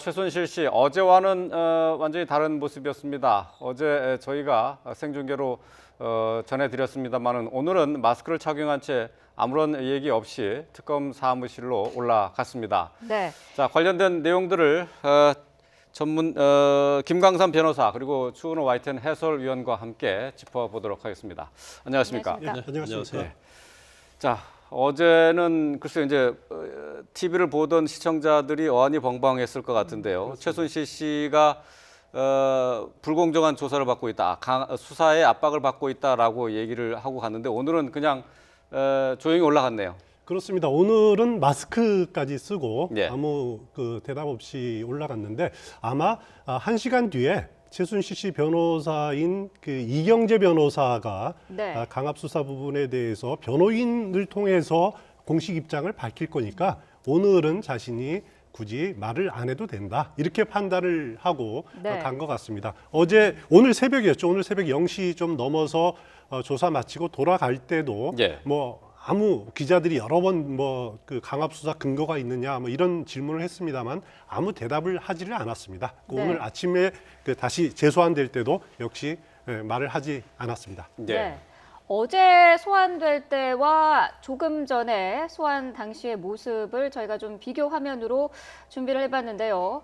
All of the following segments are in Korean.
최순실 씨, 어제와는 완전히 다른 모습이었습니다. 어제 저희가 생중계로 전해드렸습니다만은 오늘은 마스크를 착용한 채 아무런 얘기 없이 특검 사무실로 올라갔습니다. 네. 자, 관련된 내용들을 김광삼 변호사 그리고 추은호 YTN 해설위원과 함께 짚어보도록 하겠습니다. 안녕하십니까? 안녕하십니까? 네, 안녕하세요. 네. 자, 어제는 글쎄 이제 TV를 보던 시청자들이 어안이 벙벙했을 것 같은데요. 최순실 씨가 불공정한 조사를 받고 있다, 수사에 압박을 받고 있다라고 얘기를 하고 갔는데 오늘은 그냥 조용히 올라갔네요. 그렇습니다. 오늘은 마스크까지 쓰고 예. 아무 대답 없이 올라갔는데 아마 1시간 뒤에 최순실 씨 변호사인 이경재 변호사가 네. 강압 수사 부분에 대해서 변호인을 통해서 공식 입장을 밝힐 거니까 오늘은 자신이 굳이 말을 안 해도 된다 이렇게 판단을 하고 네. 간 것 같습니다. 오늘 새벽이었죠. 오늘 새벽 0시 좀 넘어서 조사 마치고 돌아갈 때도 예. 아무 기자들이 여러 번 강압 수사 근거가 있느냐 이런 질문을 했습니다만 아무 대답을 하지를 않았습니다. 네. 오늘 아침에 다시 재소환될 때도 역시 말을 하지 않았습니다. 네. 어제 소환될 때와 조금 전에 소환 당시의 모습을 저희가 좀 비교 화면으로 준비를 해봤는데요.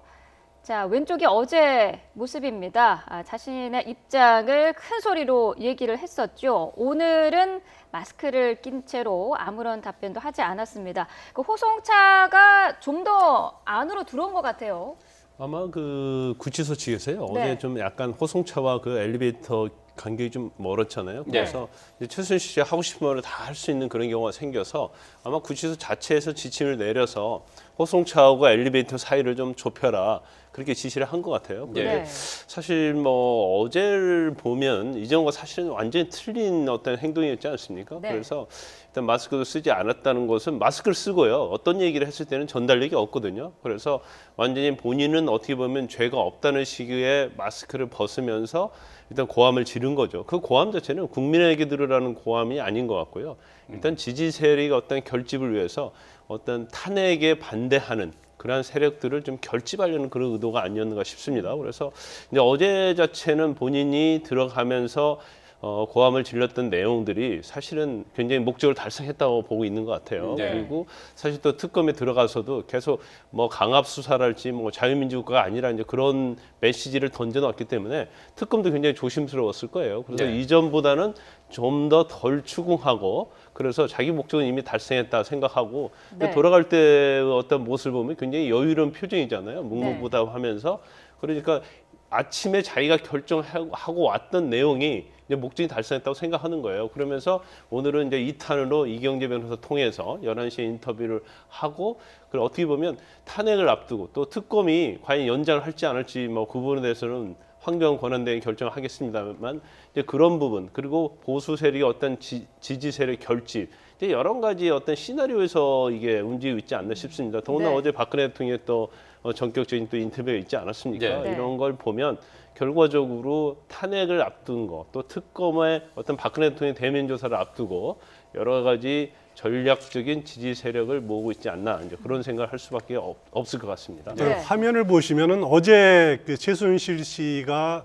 자, 왼쪽이 어제 모습입니다. 자신의 입장을 큰 소리로 얘기를 했었죠. 오늘은 마스크를 낀 채로 아무런 답변도 하지 않았습니다. 그 호송차가 좀 더 안으로 들어온 것 같아요. 아마 구치소 측에서요. 네. 어제 좀 약간 호송차와 엘리베이터 간격이 좀 멀었잖아요. 그래서 이제 최순실 씨가 하고 싶은 말을 다 할 수 있는 그런 경우가 생겨서 아마 구치소 자체에서 지침을 내려서 호송차하고 엘리베이터 사이를 좀 좁혀라 그렇게 지시를 한 것 같아요. 네. 사실 어제를 보면 이전과 사실은 완전히 틀린 어떤 행동이었지 않습니까? 네. 그래서 일단 마스크도 쓰지 않았다는 것은 마스크를 쓰고요. 어떤 얘기를 했을 때는 전달력이 없거든요. 그래서 완전히 본인은 어떻게 보면 죄가 없다는 시기에 마스크를 벗으면서 일단 고함을 지른 거죠. 그 고함 자체는 국민에게 들으라는 고함이 아닌 것 같고요. 일단 지지 세력의 어떤 결집을 위해서 어떤 탄핵에 반대하는 그러한 세력들을 좀 결집하려는 그런 의도가 아니었는가 싶습니다. 그래서 이제 어제 자체는 본인이 들어가면서 고함을 질렀던 내용들이 사실은 굉장히 목적을 달성했다고 보고 있는 것 같아요. 네. 그리고 사실 또 특검에 들어가서도 계속 강압 수사랄지 자유민주국가가 아니라 이제 그런 메시지를 던져놨기 때문에 특검도 굉장히 조심스러웠을 거예요. 그래서 네. 이전보다는 좀 더 덜 추궁하고 그래서 자기 목적은 이미 달성했다 생각하고 네. 돌아갈 때 어떤 모습을 보면 굉장히 여유로운 표정이잖아요. 묵묵부답하면서 그러니까 아침에 자기가 결정하고 왔던 내용이 이제 목적이 달성했다고 생각하는 거예요. 그러면서 오늘은 이제 2탄으로 이경재 변호사 통해서 11시에 인터뷰를 하고 그리고 어떻게 보면 탄핵을 앞두고 또 특검이 과연 연장을 할지 안 할지 그 부분에 대해서는 황교안 권한대행이 결정을 하겠습니다만 이제 그런 부분 그리고 보수 세력의 어떤 지지 세력 결집 이제 여러 가지 어떤 시나리오에서 이게 움직이고 있지 않나 싶습니다. 더군다나 네. 어제 박근혜 대통령의 또 전격적인 또 인터뷰가 있지 않았습니까? 네. 이런 걸 보면 결과적으로 탄핵을 앞둔 거, 또 특검의 어떤 박근혜 대통령 대면 조사를 앞두고 여러 가지 전략적인 지지 세력을 모으고 있지 않나 이제 그런 생각을 할 수밖에 없을 것 같습니다. 네. 화면을 보시면은 어제 최순실 씨가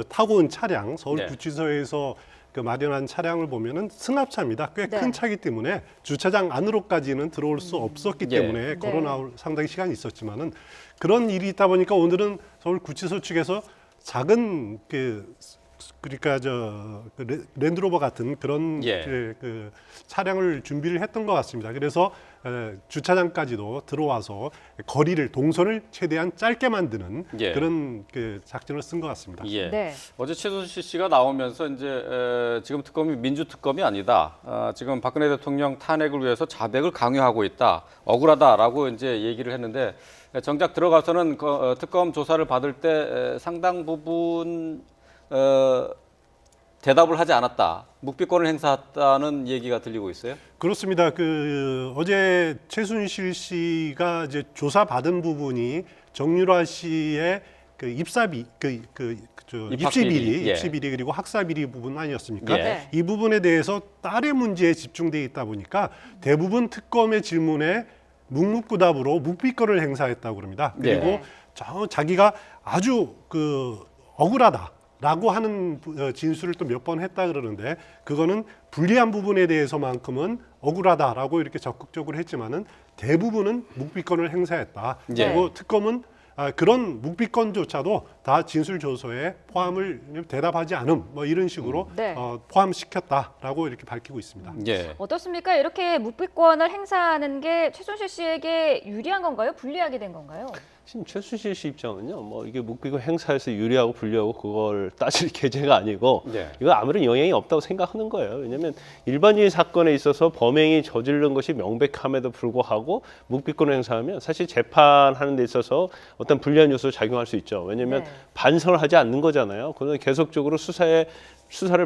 타고 온 차량 서울구치소에서 마련한 차량을 보면은 승합차입니다. 꽤 큰 네. 차이기 때문에 주차장 안으로까지는 들어올 수 없었기 예. 때문에 걸어 나올 상당히 시간이 있었지만은 그런 일이 있다 보니까 오늘은 서울구치소 측에서 작은 그러니까 랜드로버 같은 그런 차량을 준비를 했던 것 같습니다. 그래서 주차장까지도 들어와서 동선을 최대한 짧게 만드는 그런 작전을 쓴 것 같습니다. 예. 네. 어제 최순실 씨가 나오면서 이제 지금 특검이 민주특검이 아니다. 지금 박근혜 대통령 탄핵을 위해서 자백을 강요하고 있다. 억울하다라고 이제 얘기를 했는데 정작 들어가서는 특검 조사를 받을 때 상당 부분 대답을 하지 않았다. 묵비권을 행사했다는 얘기가 들리고 있어요. 그렇습니다. 어제 최순실 씨가 이제 조사받은 부분이 정유라 씨의 입사비, 입시비리 그리고 학사비리 부분 아니었습니까? 예. 이 부분에 대해서 딸의 문제에 집중돼 있다 보니까 대부분 특검의 질문에 묵묵부답으로 묵비권을 행사했다고 그럽니다. 그리고 네. 자기가 아주 억울하다라고 하는 진술을 또 몇 번 했다 그러는데 그거는 불리한 부분에 대해서만큼은 억울하다라고 이렇게 적극적으로 했지만은 대부분은 묵비권을 행사했다. 예. 그리고 특검은 그런 묵비권조차도 다 진술 조서에 포함을 대답하지 않음 뭐 이런 식으로 네. 포함시켰다라고 이렇게 밝히고 있습니다. 예. 어떻습니까? 이렇게 묵비권을 행사하는 게 최순실 씨에게 유리한 건가요? 불리하게 된 건가요? 지금 최순실 씨 입장은요, 뭐 이게 묵비권 행사에서 유리하고 불리하고 그걸 따질 계제가 아니고 네. 이거 아무런 영향이 없다고 생각하는 거예요. 왜냐하면 일반적인 사건에 있어서 범행이 저지른 것이 명백함에도 불구하고 묵비권 행사하면 사실 재판하는 데 있어서 어떤 불리한 요소로 작용할 수 있죠. 왜냐하면 네. 반성을 하지 않는 거잖아요. 그러면 계속적으로 수사를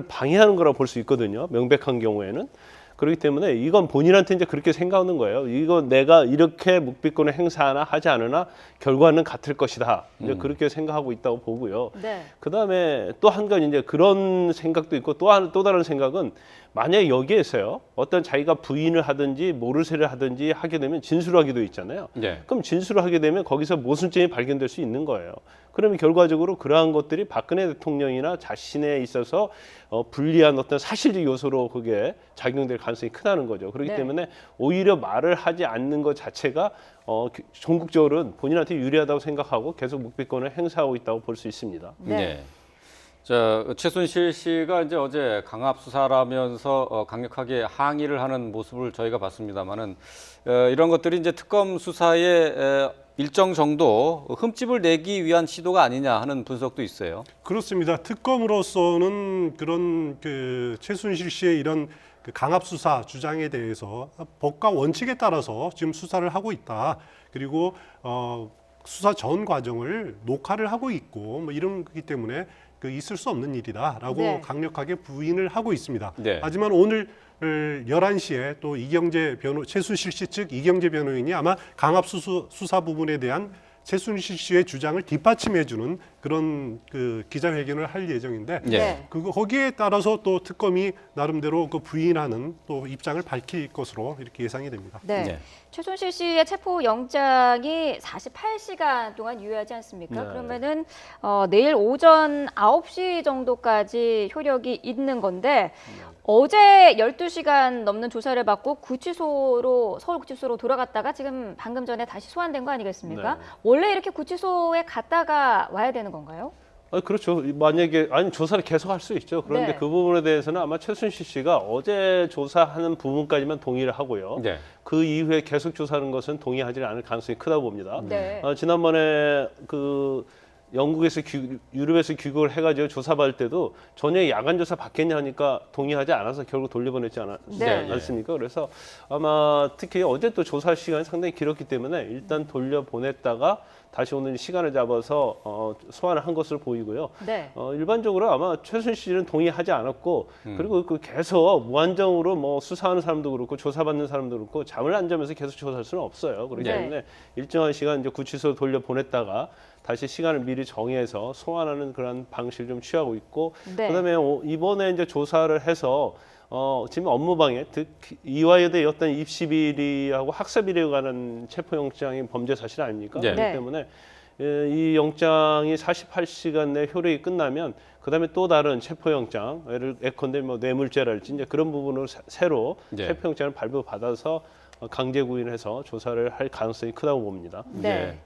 방해하는 거라고 볼 수 있거든요. 명백한 경우에는. 그렇기 때문에 이건 본인한테 이제 그렇게 생각하는 거예요. 이거 내가 이렇게 묵비권을 행사하나 하지 않으나 결과는 같을 것이다. 이제 그렇게 생각하고 있다고 보고요. 네. 그다음에 또 한 가지 이제 그런 생각도 있고 또 다른 생각은 만약에 여기에서요 어떤 자기가 부인을 하든지 모르쇠를 하든지 하게 되면 진술하기도 있잖아요. 네. 그럼 진술을 하게 되면 거기서 모순점이 발견될 수 있는 거예요. 그러면 결과적으로 그러한 것들이 박근혜 대통령이나 자신에 있어서 불리한 어떤 사실적 요소로 그게 작용될 가능성이 크다는 거죠. 그렇기 네. 때문에 오히려 말을 하지 않는 것 자체가 전국적으로는 본인한테 유리하다고 생각하고 계속 묵비권을 행사하고 있다고 볼 수 있습니다. 네. 자, 최순실 씨가 이제 어제 강압 수사라면서 강력하게 항의를 하는 모습을 저희가 봤습니다만은 이런 것들이 이제 특검 수사에 일정 정도 흠집을 내기 위한 시도가 아니냐 하는 분석도 있어요. 그렇습니다. 특검으로서는 그런 최순실 씨의 이런 강압 수사 주장에 대해서 법과 원칙에 따라서 지금 수사를 하고 있다. 그리고 수사 전 과정을 녹화를 하고 있고 뭐 이런 거기 때문에 있을 수 없는 일이다라고 네. 강력하게 부인을 하고 있습니다. 네. 하지만 오늘 11시에 또 최순실 씨 측 이경재 변호인이 아마 강압 수사 부분에 대한 최순실 씨의 주장을 뒷받침해주는 그런 기자회견을 할 예정인데 네. 거기에 따라서 또 특검이 나름대로 부인하는 또 입장을 밝힐 것으로 이렇게 예상이 됩니다. 네. 네. 최순실 씨의 체포 영장이 48시간 동안 유효하지 않습니까? 네. 그러면은 내일 오전 9시 정도까지 효력이 있는 건데 어제 12시간 넘는 조사를 받고 서울구치소로 돌아갔다가 지금 방금 전에 다시 소환된 거 아니겠습니까? 네. 원래 이렇게 구치소에 갔다가 와야 되는 건가요? 그렇죠. 만약에 조사를 계속 할 수 있죠. 그런데 네. 그 부분에 대해서는 아마 최순실 씨가 어제 조사하는 부분까지만 동의를 하고요. 네. 그 이후에 계속 조사하는 것은 동의하지 않을 가능성이 크다고 봅니다. 네. 지난번에 영국에서 유럽에서 귀국을 해가지고 조사받을 때도 저녁에 야간 조사 받겠냐 하니까 동의하지 않아서 결국 돌려보냈지 네. 않습니까? 그래서 아마 특히 어제 또 조사 시간이 상당히 길었기 때문에 일단 돌려보냈다가 다시 오늘 시간을 잡아서 소환을 한 것으로 보이고요. 네. 일반적으로 아마 최순실 씨는 동의하지 않았고 그리고 계속 무한정으로 뭐 수사하는 사람도 그렇고 조사받는 사람도 그렇고 잠을 안 자면서 계속 조사할 수는 없어요. 그렇기 네. 때문에 일정한 시간 이제 구치소 돌려보냈다가 다시 시간을 미리 정해서 소환하는 그런 방식을 좀 취하고 있고 네. 그다음에 이번에 이제 조사를 해서 지금 업무방해, 이화여대 어떤 입시 비리하고 학사 비리에 관한 체포영장이 범죄 사실 아닙니까? 네. 그렇기 때문에 이 영장이 48시간 내 효력이 끝나면 그다음에 또 다른 체포영장, 예컨대 뭐 뇌물죄랄지 이제 그런 부분으로 새로 네. 체포영장을 발부받아서 강제 구인해서 조사를 할 가능성이 크다고 봅니다. 네.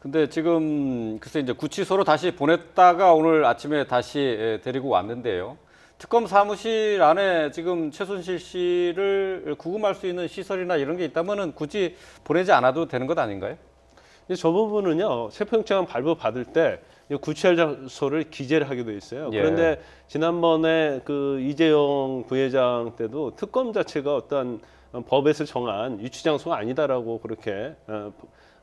근데 지금 글쎄 이제 구치소로 다시 보냈다가 오늘 아침에 다시 데리고 왔는데요. 특검 사무실 안에 지금 최순실 씨를 구금할 수 있는 시설이나 이런 게 있다면은 굳이 보내지 않아도 되는 것 아닌가요? 저 부분은요, 체포영장 발부받을 때 구치할 장소를 기재를 하게 돼 있어요. 예. 그런데 지난번에 이재용 부회장 때도 특검 자체가 어떤 법에서 정한 유치 장소가 아니다라고 그렇게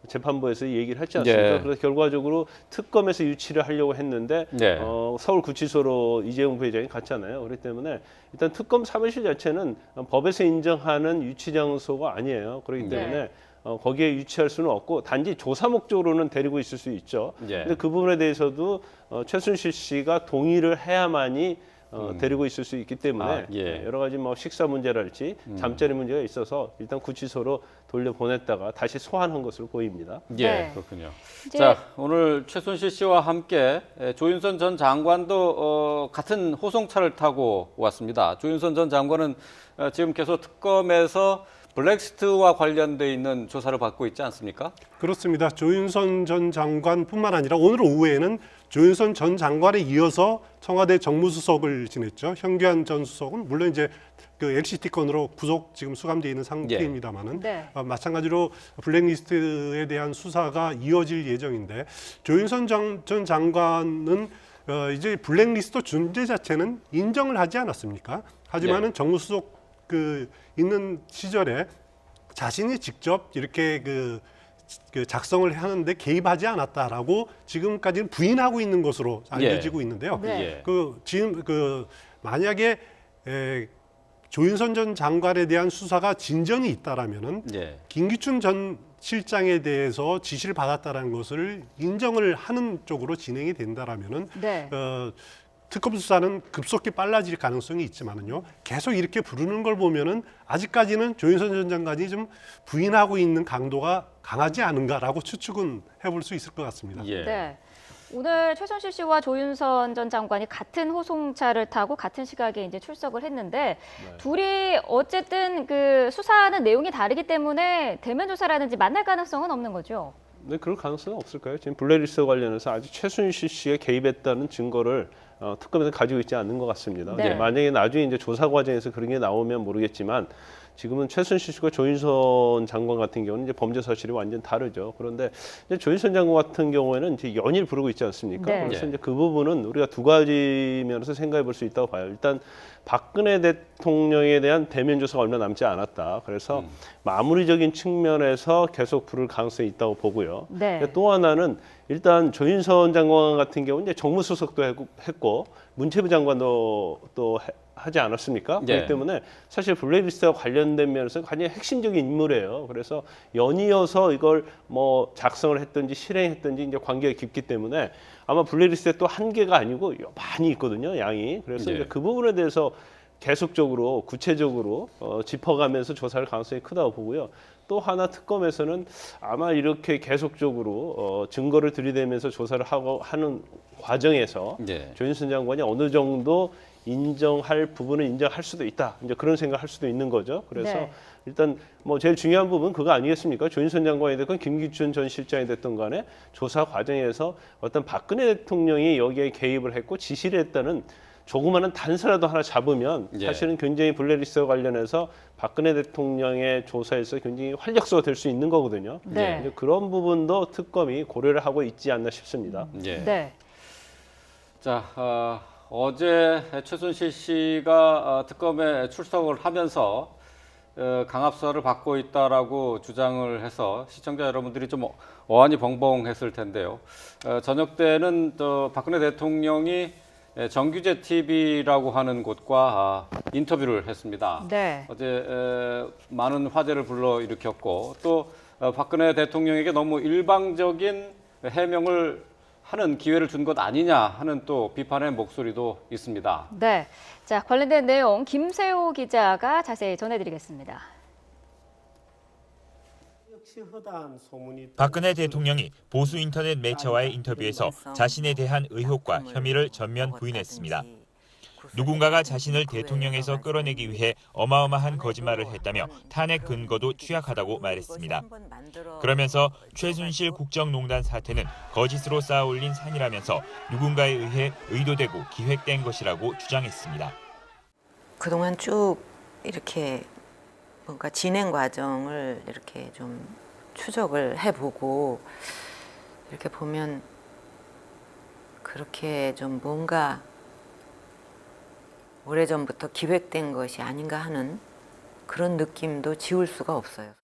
재판부에서 얘기를 했지 않습니까? 예. 그래서 결과적으로 특검에서 유치를 하려고 했는데 네. 서울구치소로 이재용 부회장이 갔잖아요. 그렇기 때문에 일단 특검 사무실 자체는 법에서 인정하는 유치 장소가 아니에요. 그렇기 때문에 거기에 유치할 수는 없고 단지 조사 목적으로는 데리고 있을 수 있죠. 예. 근데 그 부분에 대해서도 최순실 씨가 동의를 해야만이 데리고 있을 수 있기 때문에 여러 가지 뭐 식사 문제랄지 잠자리 문제가 있어서 일단 구치소로 돌려보냈다가 다시 소환한 것으로 보입니다. 예, 네. 그렇군요. 이제- 자, 오늘 최순실 씨와 함께 조윤선 전 장관도 같은 호송차를 타고 왔습니다. 조윤선 전 장관은 지금 계속 특검에서 블랙리스트와 관련돼 있는 조사를 받고 있지 않습니까? 그렇습니다. 조윤선 전 장관뿐만 아니라 오늘 오후에는 조윤선 전 장관에 이어서 청와대 정무수석을 지냈죠. 현규안 전 수석은 물론 이제 그 LCT 건으로 구속 지금 수감돼 있는 상태입니다만은 네. 마찬가지로 블랙리스트에 대한 수사가 이어질 예정인데 조윤선 전 장관은 이제 블랙리스트 존재 자체는 인정을 하지 않았습니까? 하지만은 정무수석 그 있는 시절에 자신이 직접 이렇게 그 작성을 하는데 개입하지 않았다라고 지금까지는 부인하고 있는 것으로 알려지고 있는데요. 네. 지금 만약에 조윤선 전 장관에 대한 수사가 진전이 있다라면은 김기춘 전 실장에 대해서 지시를 받았다라는 것을 인정을 하는 쪽으로 진행이 된다라면은 네. 특검 수사는 급속히 빨라질 가능성이 있지만은요. 계속 이렇게 부르는 걸 보면은 아직까지는 조윤선 전 장관이 좀 부인하고 있는 강도가 강하지 않은가라고 추측은 해볼 수 있을 것 같습니다. 네. 오늘 최순실 씨와 조윤선 전 장관이 같은 호송차를 타고 같은 시각에 이제 출석을 했는데 둘이 어쨌든 그 수사하는 내용이 다르기 때문에 대면 조사라든지 만날 가능성은 없는 거죠. 네, 그럴 가능성은 없을까요? 지금 블랙리스트 관련해서 아직 최순실 씨가 개입했다는 증거를 특검에서 가지고 있지 않는 것 같습니다. 네. 만약에 나중에 이제 조사 과정에서 그런 게 나오면 모르겠지만 지금은 최순실 씨와 조윤선 장관 같은 경우는 이제 범죄 사실이 완전 다르죠. 그런데 이제 조윤선 장관 같은 경우에는 이제 연일 부르고 있지 않습니까? 네. 그래서 이제 그 부분은 우리가 두 가지 면에서 생각해 볼 수 있다고 봐요. 일단 박근혜 대통령에 대한 대면 조사가 얼마 남지 않았다. 그래서 마무리적인 측면에서 계속 부를 가능성이 있다고 보고요. 네. 또 하나는 일단 조윤선 장관 같은 경우는 이제 정무수석도 했고 문체부 장관도 또 하지 않았습니까? 그렇기 때문에 사실 블랙리스트와 관련된 면에서 굉장히 핵심적인 인물이에요. 그래서 연이어서 이걸 뭐 작성을 했든지 실행했든지 이제 관계가 깊기 때문에 아마 블랙리스트에 또 한계가 아니고 많이 있거든요, 양이. 그래서 이제 그 부분에 대해서 계속적으로 구체적으로 짚어가면서 조사할 가능성이 크다고 보고요. 또 하나 특검에서는 아마 이렇게 계속적으로 증거를 들이대면서 조사를 하는 과정에서 조윤선 장관이 어느 정도 인정할 부분은 인정할 수도 있다. 이제 그런 생각할 수도 있는 거죠. 그래서 일단 뭐 제일 중요한 부분은 그거 아니겠습니까? 조윤선 장관이 됐건 김기춘 전 실장이 됐던 간에 조사 과정에서 어떤 박근혜 대통령이 여기에 개입을 했고 지시를 했다는 조그마한 단서라도 하나 잡으면 사실은 굉장히 블랙리스트와 관련해서 박근혜 대통령의 조사에서 굉장히 활력소가 될 수 있는 거거든요. 네. 그런 부분도 특검이 고려를 하고 있지 않나 싶습니다. 네. 자, 어제 최순실 씨가 특검에 출석을 하면서 강압수사를 받고 있다라고 주장을 해서 시청자 여러분들이 좀 어안이 벙벙했을 텐데요. 저녁 때는 또 박근혜 대통령이 정규제 TV라고 하는 곳과 인터뷰를 했습니다. 네. 어제 많은 화제를 불러일으켰고 또 박근혜 대통령에게 너무 일방적인 해명을 하는 기회를 준 것 아니냐 하는 또 비판의 목소리도 있습니다. 네. 자, 관련된 내용 김세호 기자가 자세히 전해드리겠습니다. 박근혜 대통령이 보수 인터넷 매체와의 인터뷰에서 자신에 대한 의혹과 혐의를 전면 부인했습니다. 누군가가 자신을 대통령에서 끌어내기 위해 어마어마한 거짓말을 했다며 탄핵 근거도 취약하다고 말했습니다. 그러면서 최순실 국정농단 사태는 거짓으로 쌓아올린 산이라면서 누군가에 의해 의도되고 기획된 것이라고 주장했습니다. 그동안 쭉 이렇게 뭔가 진행 과정을 이렇게 좀 추적을 해보고 이렇게 보면 그렇게 좀 뭔가 오래전부터 기획된 것이 아닌가 하는 그런 느낌도 지울 수가 없어요.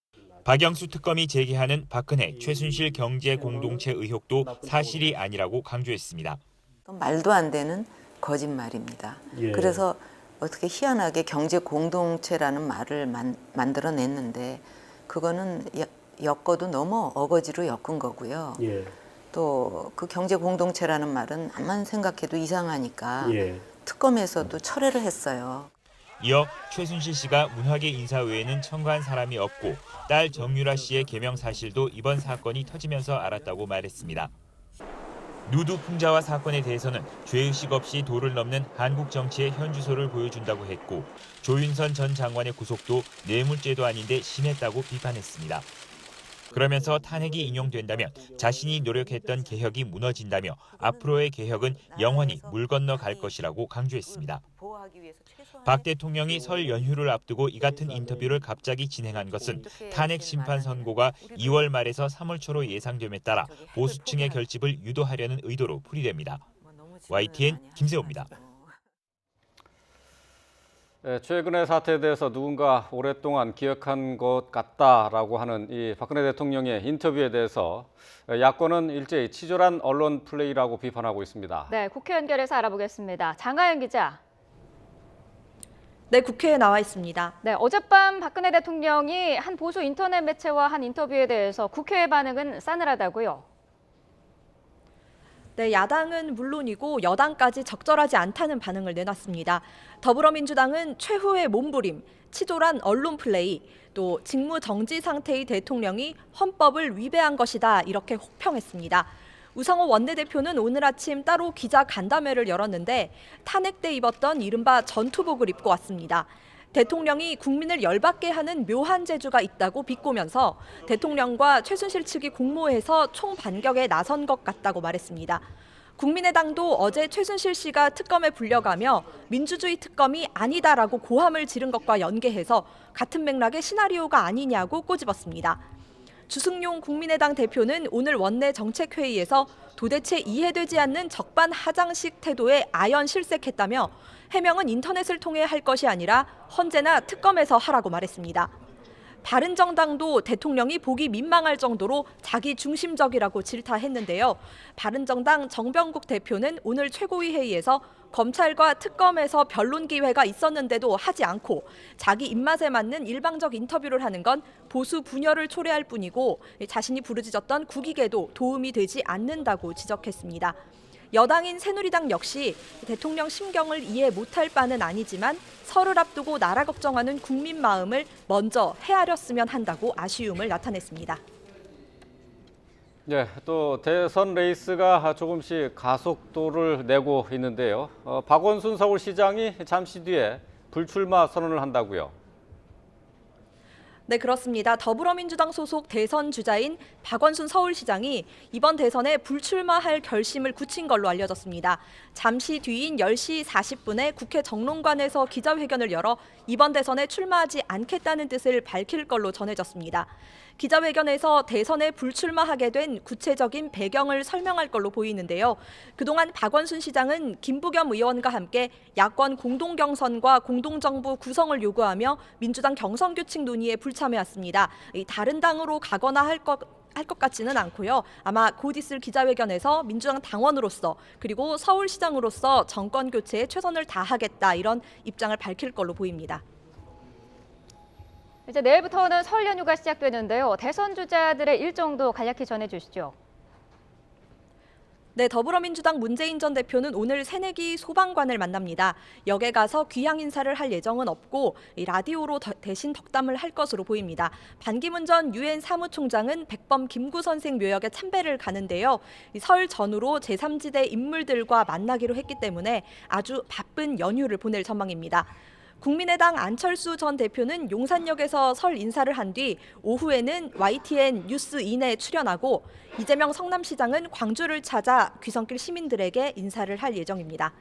박영수 특검이 제기하는 박근혜, 최순실 경제 공동체 의혹도 사실이 아니라고 강조했습니다. 말도 안 되는 거짓말입니다. 그래서 어떻게 희한하게 경제 공동체라는 말을 만들어냈는데 그거는 엮어도 너무 어거지로 엮은 거고요. 또 그 경제 공동체라는 말은 암만 생각해도 이상하니까 특검에서도 철회를 했어요. 이어 최순실 씨가 문화계 인사 외에는 청구한 사람이 없고 딸 정유라 씨의 개명 사실도 이번 사건이 터지면서 알았다고 말했습니다. 누드 풍자와 사건에 대해서는 죄의식 없이 도를 넘는 한국 정치의 현주소를 보여준다고 했고 조윤선 전 장관의 구속도 뇌물죄도 아닌데 심했다고 비판했습니다. 그러면서 탄핵이 인용된다면 자신이 노력했던 개혁이 무너진다며 앞으로의 개혁은 영원히 물 건너 갈 것이라고 강조했습니다. 박 대통령이 설 연휴를 앞두고 이 같은 인터뷰를 갑자기 진행한 것은 탄핵 심판 선고가 2월 말에서 3월 초로 예상됨에 따라 보수층의 결집을 유도하려는 의도로 풀이됩니다. YTN 김세호입니다. 네, 최근의 사태에 대해서 누군가 오랫동안 기억한 것 같다라고 하는 이 박근혜 대통령의 인터뷰에 대해서 야권은 일제히 치졸한 언론 플레이라고 비판하고 있습니다. 네, 국회 연결해서 알아보겠습니다. 장하연 기자. 네, 국회에 나와 있습니다. 네, 어젯밤 박근혜 대통령이 한 보수 인터넷 매체와 한 인터뷰에 대해서 국회의 반응은 싸늘하다고요? 네, 야당은 물론이고 여당까지 적절하지 않다는 반응을 내놨습니다. 더불어민주당은 최후의 몸부림, 치졸한 언론 플레이, 또 직무 정지 상태의 대통령이 헌법을 위배한 것이다 이렇게 혹평했습니다. 우상호 원내대표는 오늘 아침 따로 기자 간담회를 열었는데 탄핵 때 입었던 이른바 전투복을 입고 왔습니다. 대통령이 국민을 열받게 하는 묘한 재주가 있다고 비꼬면서 대통령과 최순실 측이 공모해서 총반격에 나선 것 같다고 말했습니다. 국민의당도 어제 최순실 씨가 특검에 불려가며 민주주의 특검이 아니다라고 고함을 지른 것과 연계해서 같은 맥락의 시나리오가 아니냐고 꼬집었습니다. 주승용 국민의당 대표는 오늘 원내 정책회의에서 도대체 이해되지 않는 적반하장식 태도에 아연 실색했다며 해명은 인터넷을 통해 할 것이 아니라 헌재나 특검에서 하라고 말했습니다. 바른정당도 대통령이 보기 민망할 정도로 자기 중심적이라고 질타했는데요. 바른정당 정병국 대표는 오늘 최고위 회의에서 검찰과 특검에서 변론 기회가 있었는데도 하지 않고 자기 입맛에 맞는 일방적 인터뷰를 하는 건 보수 분열을 초래할 뿐이고 자신이 부르짖었던 국익에도 도움이 되지 않는다고 지적했습니다. 여당인 새누리당 역시 대통령 심경을 이해 못할 바는 아니지만 설을 앞두고 나라 걱정하는 국민 마음을 먼저 헤아렸으면 한다고 아쉬움을 나타냈습니다. 네, 또 대선 레이스가 조금씩 가속도를 내고 있는데요. 박원순 서울시장이 잠시 뒤에 불출마 선언을 한다고요. 네, 그렇습니다. 더불어민주당 소속 대선 주자인 박원순 서울시장이 이번 대선에 불출마할 결심을 굳힌 걸로 알려졌습니다. 잠시 뒤인 10시 40분에 국회 정론관에서 기자회견을 열어 이번 대선에 출마하지 않겠다는 뜻을 밝힐 걸로 전해졌습니다. 기자회견에서 대선에 불출마하게 된 구체적인 배경을 설명할 걸로 보이는데요. 그동안 박원순 시장은 김부겸 의원과 함께 야권 공동경선과 공동정부 구성을 요구하며 민주당 경선규칙 논의에 불참해왔습니다. 다른 당으로 가거나 할 것 같지는 않고요. 아마 곧 있을 기자회견에서 민주당 당원으로서 그리고 서울시장으로서 정권 교체에 최선을 다하겠다 이런 입장을 밝힐 걸로 보입니다. 이제 내일부터는 설 연휴가 시작되는데요. 대선 주자들의 일정도 간략히 전해주시죠. 네, 더불어민주당 문재인 전 대표는 오늘 새내기 소방관을 만납니다. 역에 가서 귀향 인사를 할 예정은 없고 라디오로 대신 덕담을 할 것으로 보입니다. 반기문 전 유엔 사무총장은 백범 김구 선생 묘역에 참배를 가는데요. 설 전후로 제3지대 인물들과 만나기로 했기 때문에 아주 바쁜 연휴를 보낼 전망입니다. 국민의당 안철수 전 대표는 용산역에서 설 인사를 한 뒤 오후에는 YTN 뉴스인에 출연하고 이재명 성남시장은 광주를 찾아 귀성길 시민들에게 인사를 할 예정입니다.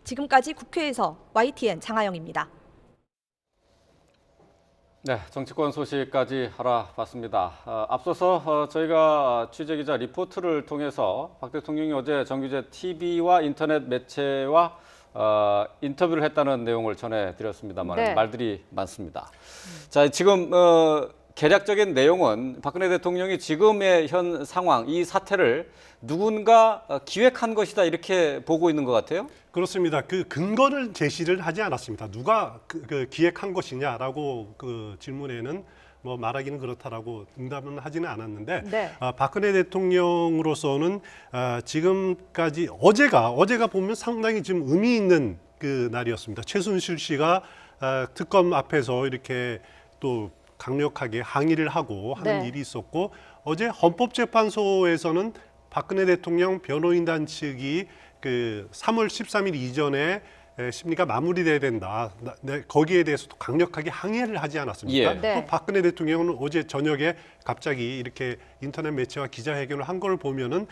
지금까지 국회에서 YTN 장하영입니다. 네, 정치권 소식까지 알아봤습니다. 앞서서 저희가 취재기자 리포트를 통해서 박 대통령이 어제 정규제 TV와 인터넷 매체와 인터뷰를 했다는 내용을 전해드렸습니다만 네. 말들이 많습니다. 자, 지금 개략적인 내용은 박근혜 대통령이 지금의 현 상황, 이 사태를 누군가 기획한 것이다 이렇게 보고 있는 것 같아요. 그렇습니다. 그 근거를 제시를 하지 않았습니다. 누가 기획한 것이냐라고 그 질문에는 뭐 말하기는 그렇다라고 응답은 하지는 않았는데 네. 박근혜 대통령으로서는 지금까지 어제가 보면 상당히 좀 의미 있는 그 날이었습니다. 최순실 씨가 특검 앞에서 이렇게 또 강력하게 항의를 하고 하는 네. 일이 있었고, 어제 헌법재판소에서는 박근혜 대통령 변호인단 측이 그 3월 13일 이전에 심리가 마무리돼야 된다. 거기에 대해서도 강력하게 항의를 하지 않았습니까? 예. 네. 또 박근혜 대통령은 어제 저녁에 갑자기 이렇게 인터넷 매체와 기자회견을 한 걸 보면은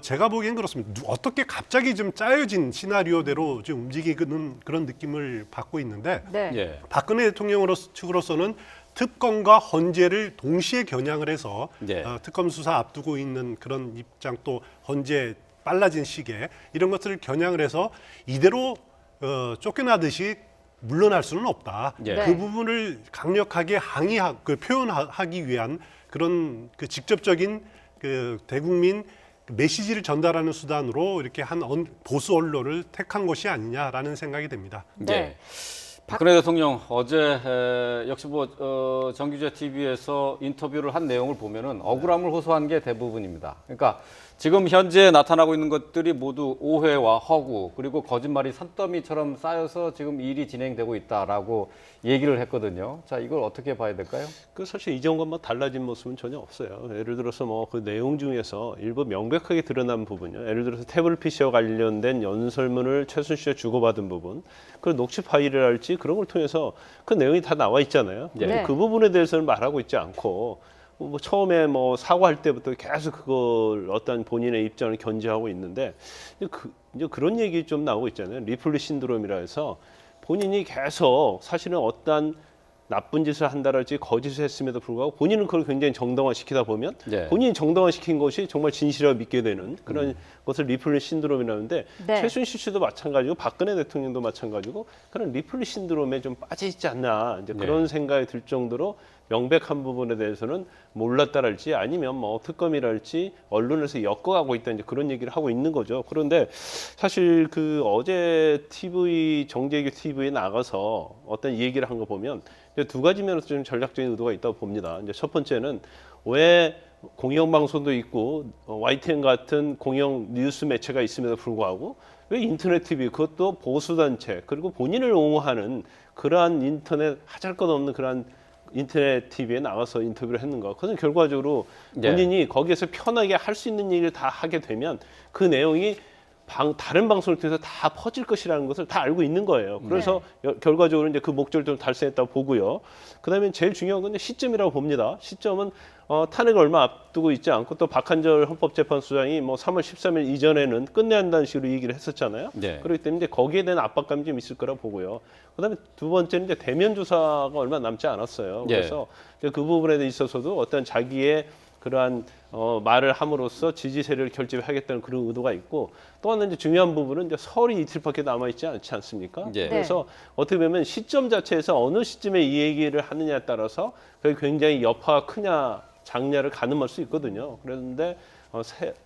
제가 보기엔 그렇습니다. 어떻게 갑자기 좀 짜여진 시나리오대로 좀 움직이는 그런 느낌을 받고 있는데, 네. 예. 박근혜 대통령 측으로서는 특검과 헌재를 동시에 겨냥을 해서 네. 특검 수사 앞두고 있는 그런 입장, 또 헌재 빨라진 시기에 이런 것들을 겨냥을 해서 이대로 쫓겨나듯이 물러날 수는 없다. 예. 네. 그 부분을 강력하게 표현하기 위한 그런 그 직접적인 그 대국민 메시지를 전달하는 수단으로 이렇게 한 보수 언론을 택한 것이 아니냐라는 생각이 됩니다. 네. 예. 박근혜 대통령 어제 역시 뭐 정규제 TV에서 인터뷰를 한 내용을 보면은 억울함을 호소한 게 대부분입니다. 그러니까 지금 현재 나타나고 있는 것들이 모두 오해와 허구 그리고 거짓말이 산더미처럼 쌓여서 지금 일이 진행되고 있다라고 얘기를 했거든요. 자, 이걸 어떻게 봐야 될까요? 그 사실 이전과 달라진 모습은 전혀 없어요. 예를 들어서 뭐 그 내용 중에서 일부 명백하게 드러난 부분요. 예를 들어서 태블릿 PC와 관련된 연설문을 최순실과 주고받은 부분, 그 녹취 파일이랄지 그런 걸 통해서 그 내용이 다 나와 있잖아요. 네. 그 부분에 대해서는 말하고 있지 않고 뭐 처음에 뭐 사과할 때부터 계속 그걸 어떤 본인의 입장을 견지하고 있는데 이제 그런 얘기 좀 나오고 있잖아요. 리플리 신드롬이라 해서 본인이 계속 사실은 어떤 나쁜 짓을 한다랄지 거짓을 했음에도 불구하고 본인은 그걸 굉장히 정당화시키다 보면 네. 본인이 정당화시킨 것이 정말 진실이라고 믿게 되는 그런 것을 리플리 신드롬이라는데 네. 최순실 씨도 마찬가지고 박근혜 대통령도 마찬가지고 그런 리플리 신드롬에 좀 빠져 있지 않나 이제 그런 생각이 들 정도로 명백한 부분에 대해서는 몰랐다랄지 아니면 뭐 특검이랄지 언론에서 엮어가고 있다 이제 그런 얘기를 하고 있는 거죠. 그런데 사실 그 어제 정재규 TV에 나가서 어떤 얘기를 한 거 보면 이제 두 가지 면에서 좀 전략적인 의도가 있다고 봅니다. 이제 첫 번째는 왜 공영방송도 있고 YTN 같은 공영 뉴스 매체가 있음에도 불구하고 왜 인터넷 TV 그것도 보수단체 그리고 본인을 옹호하는 그러한 인터넷 하잘것없는 그러한 인터넷 TV에 나가서 인터뷰를 했는가? 그것은 결과적으로 본인이 거기에서 편하게 할 수 있는 얘기를 다 하게 되면 그 내용이 다른 방송을 통해서 다 퍼질 것이라는 것을 다 알고 있는 거예요. 그래서 결과적으로 이제 그 목적을 좀 달성했다고 보고요. 그다음에 제일 중요한 건 시점이라고 봅니다. 시점은 탄핵을 얼마 앞두고 있지 않고 또 박한절 헌법재판소장이 뭐 3월 13일 이전에는 끝내야 한다는 식으로 얘기를 했었잖아요. 네. 그렇기 때문에 이제 거기에 대한 압박감이 좀 있을 거라 보고요. 그다음에 두 번째는 이제 대면 조사가 얼마 남지 않았어요. 그래서 이제 그 부분에 있어서도 어떤 자기의 그러한 말을 함으로써 지지 세력을 결집하겠다는 그런 의도가 있고 또 하나 이제 중요한 부분은 이제 설이 이틀밖에 남아 있지 않지 않습니까? 예. 그래서 어떻게 보면 시점 자체에서 어느 시점에 이 얘기를 하느냐에 따라서 그게 굉장히 여파가 크냐 작냐를 가늠할 수 있거든요. 그런데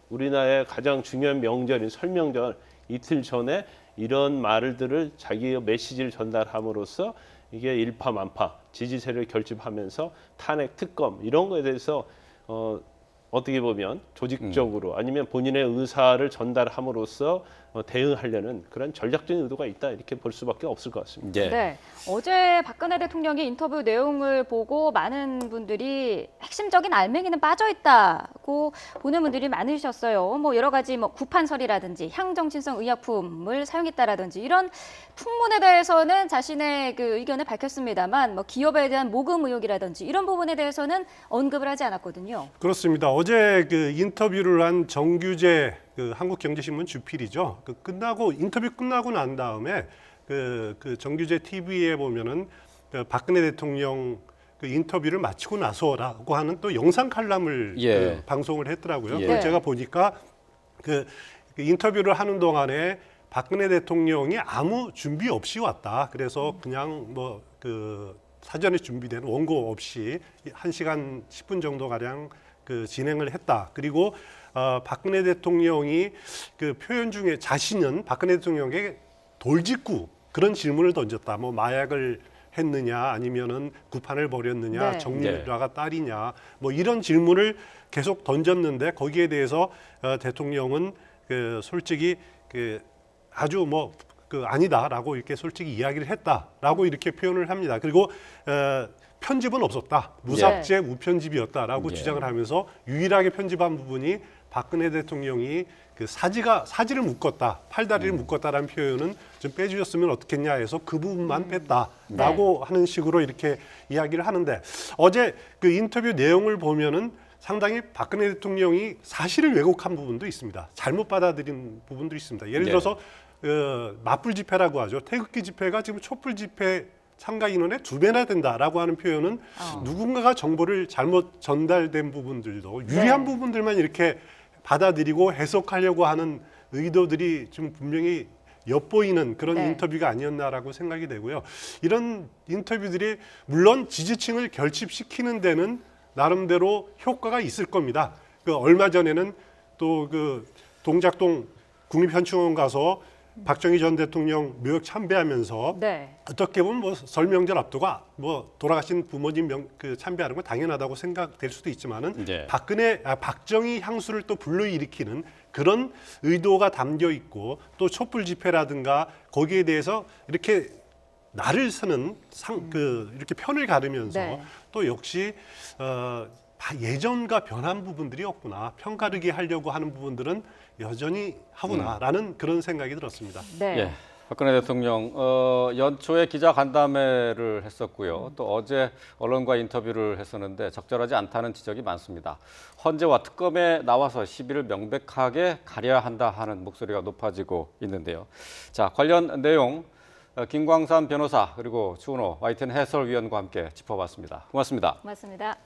우리나라의 가장 중요한 명절인 설 명절 이틀 전에 이런 말들을 자기의 메시지를 전달함으로써 이게 일파만파 지지 세력을 결집하면서 탄핵 특검 이런 거에 대해서 어떻게 보면 조직적으로 아니면 본인의 의사를 전달함으로써 대응하려는 그런 전략적인 의도가 있다 이렇게 볼 수밖에 없을 것 같습니다. 예. 네. 어제 박근혜 대통령의 인터뷰 내용을 보고 많은 분들이 핵심적인 알맹이는 빠져 있다고 보는 분들이 많으셨어요. 뭐 여러 가지 뭐 구판설이라든지 향정신성 의약품을 사용했다라든지 이런 풍문에 대해서는 자신의 그 의견을 밝혔습니다만 뭐 기업에 대한 모금 의혹이라든지 이런 부분에 대해서는 언급을 하지 않았거든요. 그렇습니다. 어제 그 인터뷰를 한 정규제 그 한국경제신문 주필이죠. 인터뷰 끝나고 난 다음에 그 정규제 TV에 보면은 그 박근혜 대통령 그 인터뷰를 마치고 나서라고 하는 또 영상 칼럼을 그 방송을 했더라고요. 그걸 제가 보니까 그 인터뷰를 하는 동안에 박근혜 대통령이 아무 준비 없이 왔다. 그래서 그냥 뭐 그 사전에 준비된 원고 없이 1시간 10분 정도 가량 그 진행을 했다. 그리고 박근혜 대통령이 그 표현 중에 자신은 박근혜 대통령에게 돌직구 그런 질문을 던졌다. 뭐 마약을 했느냐 아니면은 구판을 벌였느냐 네. 정유라가 딸이냐 뭐 이런 질문을 계속 던졌는데 거기에 대해서 대통령은 그 솔직히 그 아주 뭐 아니다라고 이렇게 솔직히 이야기를 했다라고 이렇게 표현을 합니다. 그리고 편집은 없었다. 무삭제 무편집이었다라고 주장을 하면서 유일하게 편집한 부분이 박근혜 대통령이 그 사지를 묶었다, 팔다리를 묶었다라는 표현은 좀 빼주셨으면 어떻겠냐 해서 그 부분만 뺐다라고 하는 식으로 이렇게 이야기를 하는데 어제 그 인터뷰 내용을 보면은 상당히 박근혜 대통령이 사실을 왜곡한 부분도 있습니다. 잘못 받아들인 부분도 있습니다. 예를 들어서 맞불 집회라고 하죠. 태극기 집회가 지금 촛불 집회 참가 인원의 2배나 된다라고 하는 표현은 누군가가 정보를 잘못 전달된 부분들도 유리한 부분들만 이렇게 받아들이고 해석하려고 하는 의도들이 좀 분명히 엿보이는 그런 인터뷰가 아니었나라고 생각이 되고요. 이런 인터뷰들이 물론 지지층을 결집시키는 데는 나름대로 효과가 있을 겁니다. 얼마 전에는 또 그 동작동 국립현충원 가서 박정희 전 대통령 묘역 참배하면서 어떻게 보면 뭐 설 명절 앞두고 뭐 돌아가신 부모님 참배하는 건 당연하다고 생각될 수도 있지만은 박정희 향수를 또 불러일으키는 그런 의도가 담겨 있고 또 촛불 집회라든가 거기에 대해서 이렇게 나를 서는 이렇게 편을 가르면서 또 역시 예전과 변한 부분들이 없구나, 편가르기 하려고 하는 부분들은 여전히 하구나라는 그런 생각이 들었습니다. 예, 박근혜 대통령 연초에 기자 간담회를 했었고요. 또 어제 언론과 인터뷰를 했었는데 적절하지 않다는 지적이 많습니다. 헌재와 특검에 나와서 시비를 명백하게 가려야 한다 하는 목소리가 높아지고 있는데요. 자, 관련 내용 김광삼 변호사 그리고 추은호 YTN 해설위원과 함께 짚어봤습니다. 고맙습니다. 고맙습니다.